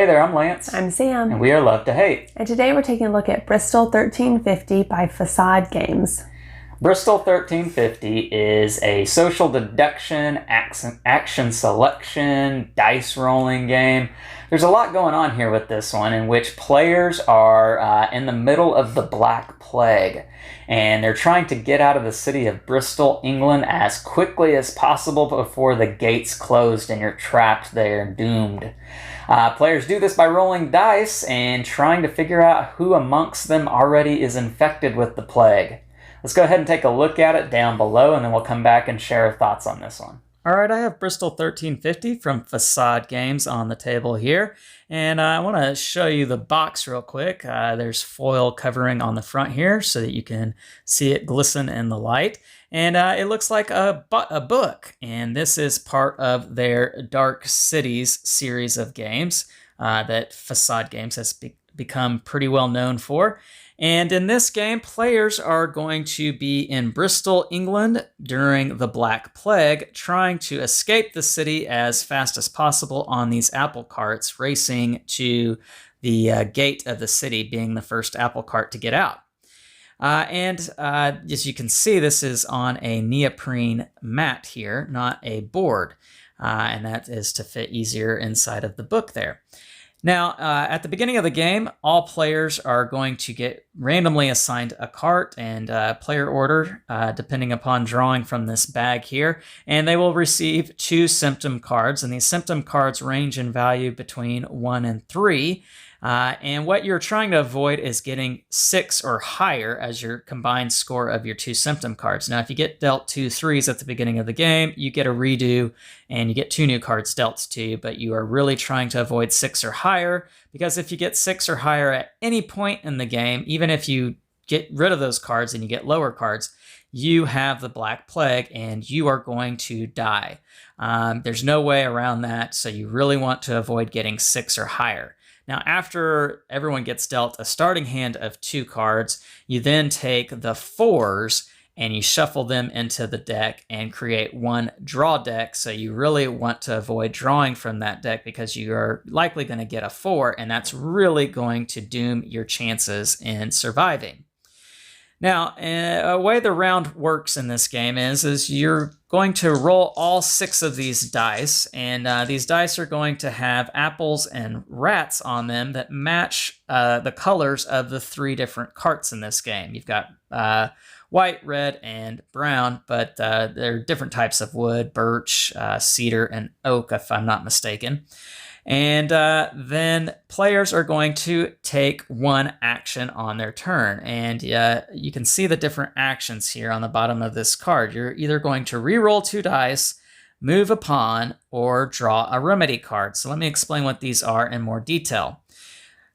Hey there, I'm Lance. I'm Sam. And we are Love to Hate. And today we're taking a look at Bristol 1350 by Facade Games. Bristol 1350 is a social deduction, action selection, dice rolling game. There's a lot going on here with this one, in which players are in the middle of the Black Plague, and they're trying to get out of the city of Bristol, England, as quickly as possible before the gates closed and you're trapped there, doomed. Players do this by rolling dice and trying to figure out who amongst them already is infected with the plague. Let's go ahead and take a look at it down below, and then we'll come back and share our thoughts on this one. All right, I have Bristol 1350 from Facade Games on the table here, and I want to show you the box real quick. There's foil covering on the front here so that you can see it glisten in the light, and it looks like a book, and this is part of their Dark Cities series of games that Facade Games has become pretty well known for. And in this game, players are going to be in Bristol, England during the Black Plague, trying to escape the city as fast as possible on these apple carts, racing to the gate of the city, being the first apple cart to get out. As you can see, this is on a neoprene mat here, not a board, and that is to fit easier inside of the book there. Now, at the beginning of the game, all players are going to get randomly assigned a cart and player order, depending upon drawing from this bag here, and they will receive 2 symptom cards, and these symptom cards range in value between 1 and 3. And what you're trying to avoid is getting 6 or higher as your combined score of your 2 symptom cards. Now, if you get dealt 2 3s at the beginning of the game, you get a redo and you get 2 new cards dealt to you, but you are really trying to avoid 6 or higher, because if you get 6 or higher at any point in the game, even if you get rid of those cards and you get lower cards, you have the Black Plague and you are going to die. There's no way around that, so you really want to avoid getting 6 or higher. Now, after everyone gets dealt a starting hand of 2 cards, you then take the 4s and you shuffle them into the deck and create 1 draw deck. So you really want to avoid drawing from that deck, because you are likely going to get a 4, and that's really going to doom your chances in surviving. Now, a way the round works in this game is you're going to roll all 6 of these dice, and these dice are going to have apples and rats on them that match the colors of the 3 different carts in this game. You've got white, red, and brown, but they're different types of wood: birch, cedar, and oak, if I'm not mistaken. And then players are going to take 1 action on their turn. And you can see the different actions here on the bottom of this card. You're either going to re-roll 2 dice, move a pawn, or draw a remedy card. So let me explain what these are in more detail.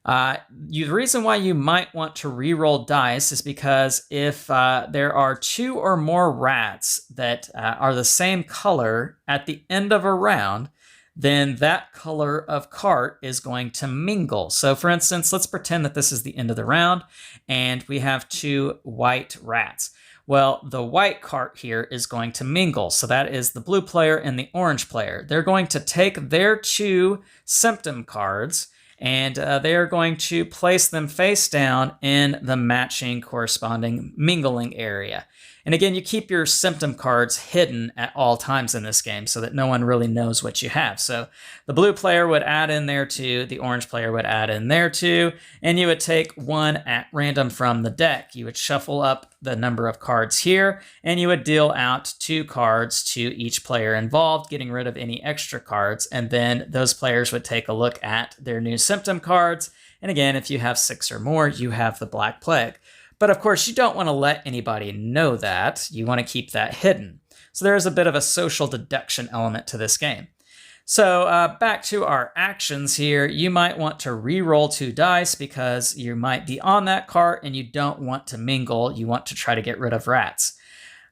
The reason why you might want to re-roll dice is because if there are 2 or more rats that are the same color at the end of a round, then that color of cart is going to mingle. So for instance, let's pretend that this is the end of the round and we have 2 white rats. Well, the white cart here is going to mingle. So that is the blue player and the orange player. They're going to take their 2 symptom cards and they are going to place them face down in the matching corresponding mingling area. And again, you keep your symptom cards hidden at all times in this game so that no one really knows what you have. So the blue player would add in there 2, the orange player would add in there 2, and you would take 1 at random from the deck. You would shuffle up the number of cards here, and you would deal out 2 cards to each player involved, getting rid of any extra cards, and then those players would take a look at their new symptom cards. And again, if you have 6 or more, you have the Black Plague. But of course, you don't want to let anybody know that. You want to keep that hidden. So there is a bit of a social deduction element to this game. So back to our actions here. You might want to re-roll 2 dice because you might be on that cart and you don't want to mingle. You want to try to get rid of rats.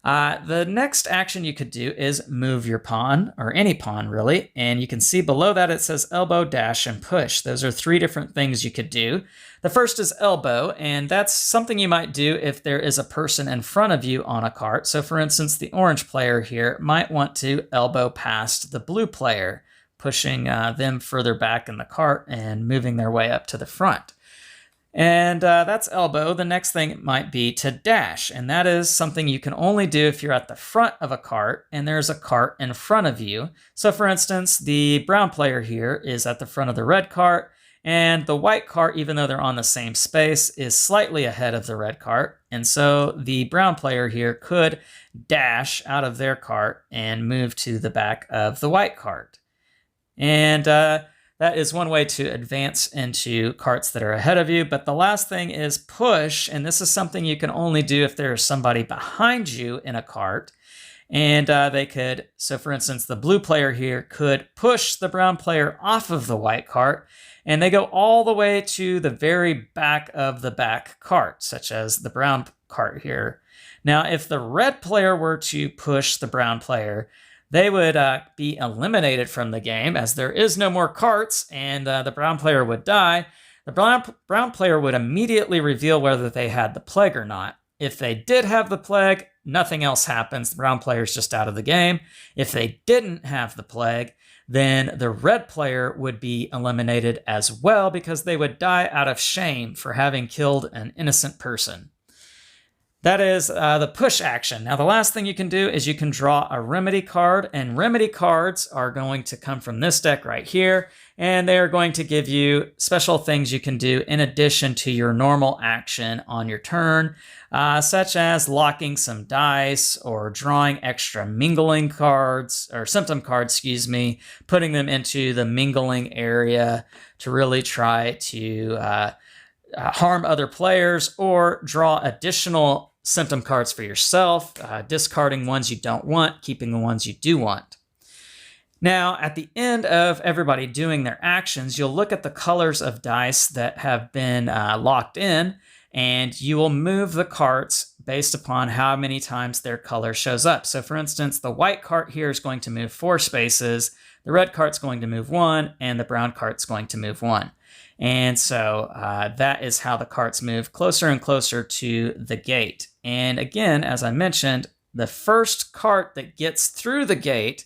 The next action you could do is move your pawn, or any pawn really, and you can see below that it says elbow, dash, and push. Those are 3 different things you could do. The first is elbow, and that's something you might do if there is a person in front of you on a cart. So for instance, the orange player here might want to elbow past the blue player pushing them further back in the cart and moving their way up to the front. And that's elbow. The next thing might be to dash, and that is something you can only do if you're at the front of a cart and there's a cart in front of you. So for instance, the brown player here is at the front of the red cart, and the white cart, even though they're on the same space, is slightly ahead of the red cart. And so the brown player here could dash out of their cart and move to the back of the white cart. And that is one way to advance into carts that are ahead of you. But the last thing is push, and this is something you can only do if there is somebody behind you in a cart. And they could, so for instance, the blue player here could push the brown player off of the white cart, and they go all the way to the very back of the back cart, such as the brown cart here. Now, if the red player were to push the brown player, they would be eliminated from the game, as there is no more carts, and the brown player would die. The brown player would immediately reveal whether they had the plague or not. If they did have the plague, nothing else happens. The brown player is just out of the game. If they didn't have the plague, then the red player would be eliminated as well, because they would die out of shame for having killed an innocent person. That is the push action. Now, the last thing you can do is you can draw a remedy card, and remedy cards are going to come from this deck right here, and they are going to give you special things you can do in addition to your normal action on your turn, such as locking some dice or drawing extra mingling cards, or symptom cards, excuse me, putting them into the mingling area to really try to harm other players, or draw additional symptom cards for yourself, discarding ones you don't want, keeping the ones you do want. Now, at the end of everybody doing their actions, you'll look at the colors of dice that have been locked in, and you will move the carts based upon how many times their color shows up. So for instance, the white cart here is going to move 4 spaces, the red cart's going to move 1, and the brown cart's going to move 1. And so that is how the carts move closer and closer to the gate. And again, as I mentioned, the first cart that gets through the gate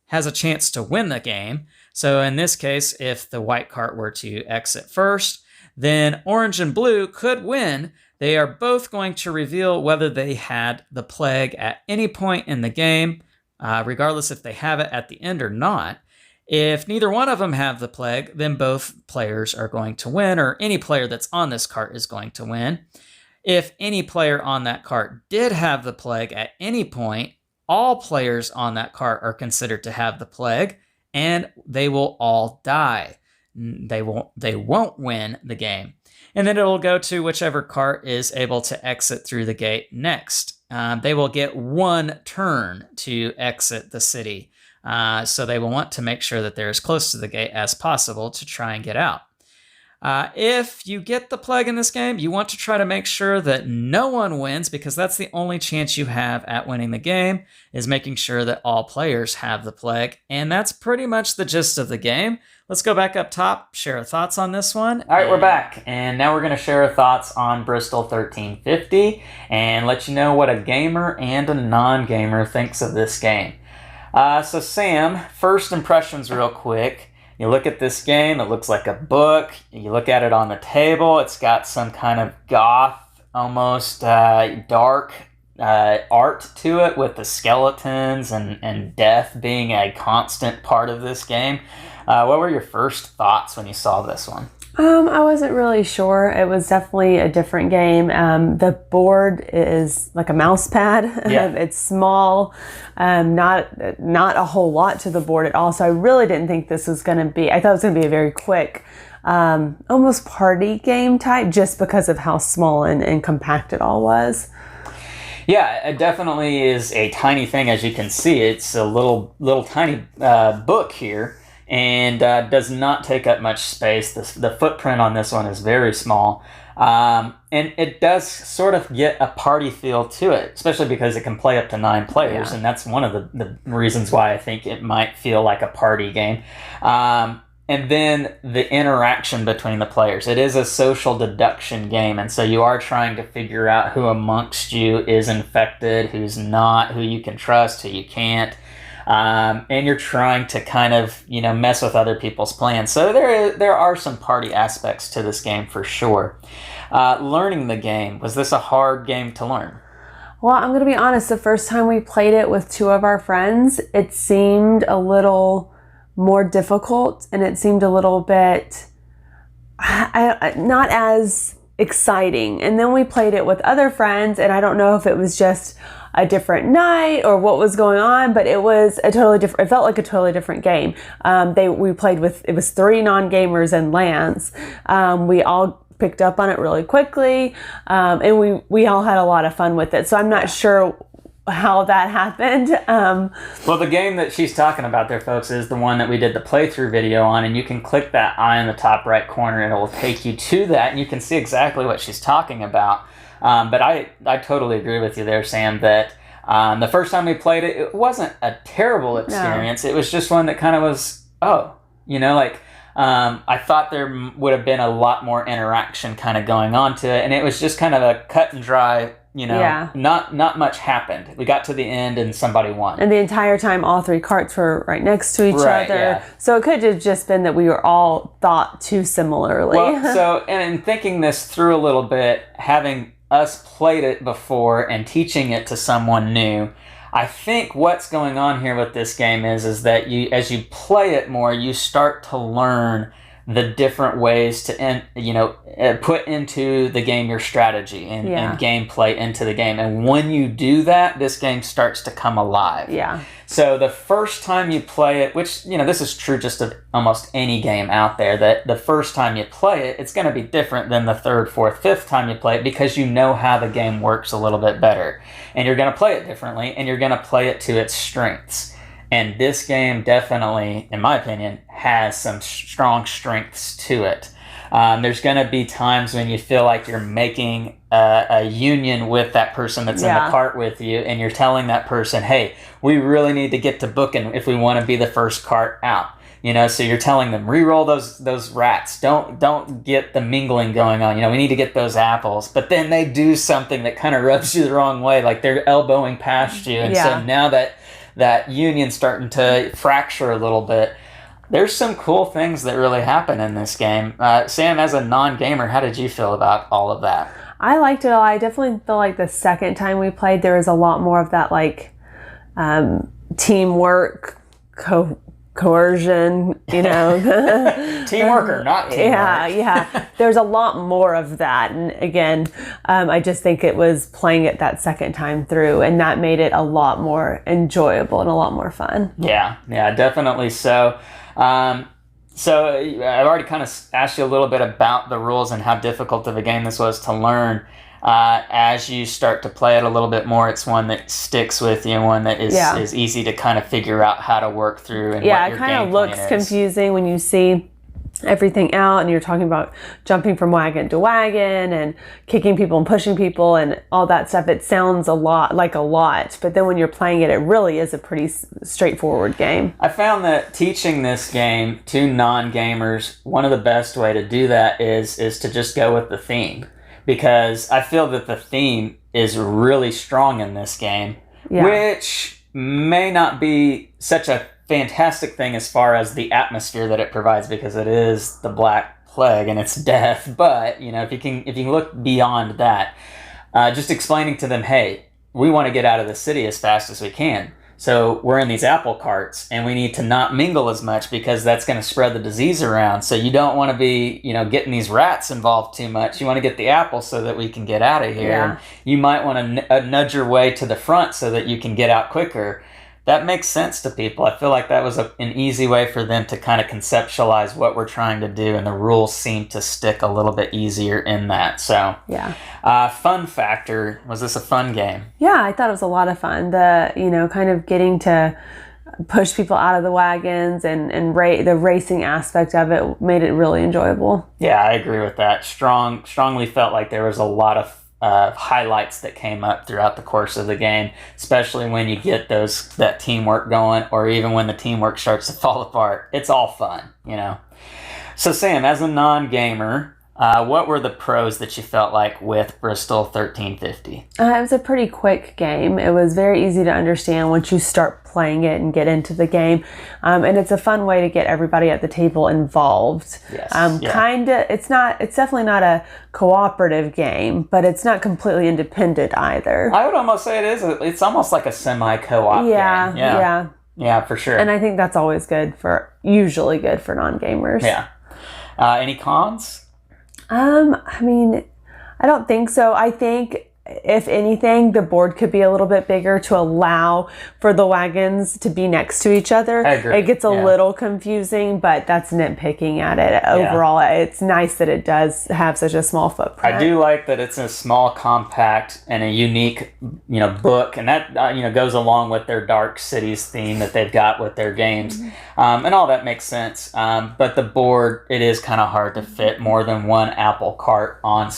has a chance to win the game. So in this case, if the white cart were to exit first, then orange and blue could win. They are both going to reveal whether they had the plague at any point in the game, regardless if they have it at the end or not. If neither one of them have the plague, then both players are going to win, or any player that's on this cart is going to win. If any player on that cart did have the plague at any point, all players on that cart are considered to have the plague, and they will all die. They won't win the game. And then it'll go to whichever cart is able to exit through the gate next. They will get 1 turn to exit the city. So they will want to make sure that they're as close to the gate as possible to try and get out. If you get the plague in this game, you want to try to make sure that no one wins, because that's the only chance you have at winning the game, is making sure that all players have the plague. And that's pretty much the gist of the game. Let's go back up top, share our thoughts on this one. All right, we're back, and now we're going to share our thoughts on Bristol 1350 and let you know what a gamer and a non-gamer thinks of this game. So Sam, first impressions real quick. You look at this game, it looks like a book. You look at it on the table, it's got some kind of goth, almost dark art to it, with the skeletons and death being a constant part of this game. What were your first thoughts when you saw this one? I wasn't really sure. It was definitely a different game. The board is like a mouse pad. Yeah. It's small, not a whole lot to the board at all. So I really didn't think this was going to be, I thought it was going to be a very quick, almost party game type, just because of how small and compact it all was. Yeah, it definitely is a tiny thing, as you can see. It's a little tiny book here, and does not take up much space. The footprint on this one is very small, and it does sort of get a party feel to it, especially because it can play up to 9 players, and that's one of the reasons why I think it might feel like a party game. And then the interaction between the players. It is a social deduction game, and so you are trying to figure out who amongst you is infected, who's not, who you can trust, who you can't. and you're trying to kind of, mess with other people's plans. So there are some party aspects to this game for sure. Learning the game, was this a hard game to learn? Well, I'm going to be honest, the first time we played it with two of our friends, it seemed a little more difficult, and it seemed a little bit not as exciting. And then we played it with other friends, and I don't know if it was just a different night or what was going on, but it was a totally different, it felt like a totally different game. We played with, it was 3 non-gamers and Lance. We all picked up on it really quickly, and we all had a lot of fun with it. So I'm not sure how that happened. Well, the game that she's talking about there, folks, is the one that we did the playthrough video on, and you can click that eye in the top right corner and it will take you to that, and you can see exactly what she's talking about. But I totally agree with you there, Sam, that the first time we played it, it wasn't a terrible experience. No. It was just one that kind of was, I thought there would have been a lot more interaction kind of going on to it, and it was just kind of a cut and dry, not much happened. We got to the end and somebody won. And the entire time all 3 carts were right next to each other. Yeah. So it could have just been that we were all thought too similarly. Well, so, and in thinking this through a little bit, having us played it before and teaching it to someone new, I think what's going on here with this game is that as you play it more, you start to learn the different ways to put into the game your strategy and gameplay into the game. And when you do that, this game starts to come alive. Yeah. So the first time you play it, which, this is true just of almost any game out there, that the first time you play it, it's going to be different than the 3rd, 4th, 5th time you play it, because you know how the game works a little bit better. And you're going to play it differently, and you're going to play it to its strengths. And this game definitely, in my opinion, has some strong strengths to it. There's going to be times when you feel like you're making a union with that person that's in the cart with you, and you're telling that person, hey, we really need to get to booking if we want to be the first cart out. So you're telling them, re-roll those rats. Don't get the mingling going on. We need to get those apples. But then they do something that kind of rubs you the wrong way, like they're elbowing past you. And so now that union's starting to fracture a little bit. There's some cool things that really happen in this game. Sam, as a non-gamer, how did you feel about all of that? I liked it all. I definitely feel like the second time we played, there was a lot more of that, teamwork, coercion, Teamwork or not teamwork. Yeah. There's a lot more of that. And again, I just think it was playing it that second time through, and that made it a lot more enjoyable and a lot more fun. Yeah, definitely so. So I've already kind of asked you a little bit about the rules and how difficult of a game this was to learn. As you start to play it a little bit more, it's one that sticks with you and one that is easy to kind of figure out how to work through. And it kind of looks confusing when you see everything out and you're talking about jumping from wagon to wagon and kicking people and pushing people and all that stuff. It sounds a lot, but then when you're playing it, it really is a pretty straightforward game. I found that teaching this game to non-gamers, one of the best way to do that is to just go with the theme. Because I feel that the theme is really strong in this game, which may not be such a fantastic thing as far as the atmosphere that it provides, because it is the Black Plague and it's death. But if you can look beyond that, just explaining to them, hey, we want to get out of the city as fast as we can. So we're in these apple carts, and we need to not mingle as much because that's going to spread the disease around. So you don't want to be, getting these rats involved too much. You want to get the apples so that we can get out of here. Yeah. And you might want to nudge your way to the front so that you can get out quicker. That makes sense to people. I feel like that was an easy way for them to kind of conceptualize what we're trying to do, and the rules seem to stick a little bit easier in that. So, fun factor, was this a fun game? Yeah, I thought it was a lot of fun. Kind of getting to push people out of the wagons and the racing aspect of it made it really enjoyable. Yeah, I agree with that. Strongly felt like there was a lot of highlights that came up throughout the course of the game, especially when you get that teamwork going, or even when the teamwork starts to fall apart. It's all fun, So Sam, as a non-gamer, What were the pros that you felt like with Bristol 1350? It was a pretty quick game. It was very easy to understand once you start playing it and get into the game. And it's a fun way to get everybody at the table involved. Yes. It's definitely not a cooperative game, but it's not completely independent either. I would almost say it is. It's almost like a semi-co-op game. Yeah, for sure. And I think that's always usually good for non-gamers. Yeah. Any cons? I mean, I don't think so. I think if anything, the board could be a little bit bigger to allow for the wagons to be next to each other. I agree. It gets a little confusing, but that's nitpicking at it. Overall, it's nice that it does have such a small footprint. I do like that it's a small, compact, and a unique, book, and that goes along with their Dark Cities theme that they've got with their games, and all that makes sense. But the board, it is kind of hard to fit more than one apple cart on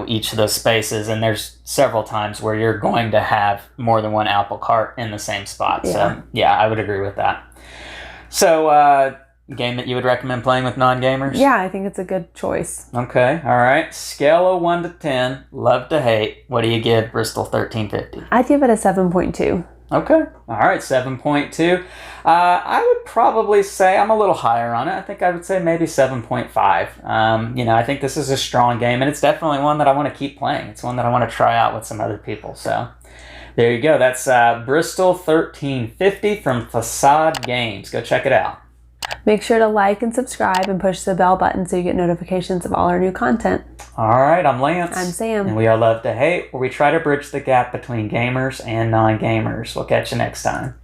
each of those spaces, and there's several times where you're going to have more than one apple cart in the same spot. Yeah. So yeah, I would agree with that. So game that you would recommend playing with non-gamers? Yeah, I think it's a good choice. Okay, all right. Scale of 1 to 10, love to hate. What do you give Bristol 1350? I'd give it a 7.2. Okay, all right, 7.2. I would probably say I'm a little higher on it. I think I would say maybe 7.5. I think this is a strong game, and it's definitely one that I want to keep playing. It's one that I want to try out with some other people. So there you go. That's Bristol 1350 from Facade Games. Go check it out. Make sure to like and subscribe and push the bell button so you get notifications of all our new content. All right, I'm Lance. I'm Sam. And we are Love to Hate, where we try to bridge the gap between gamers and non-gamers. We'll catch you next time.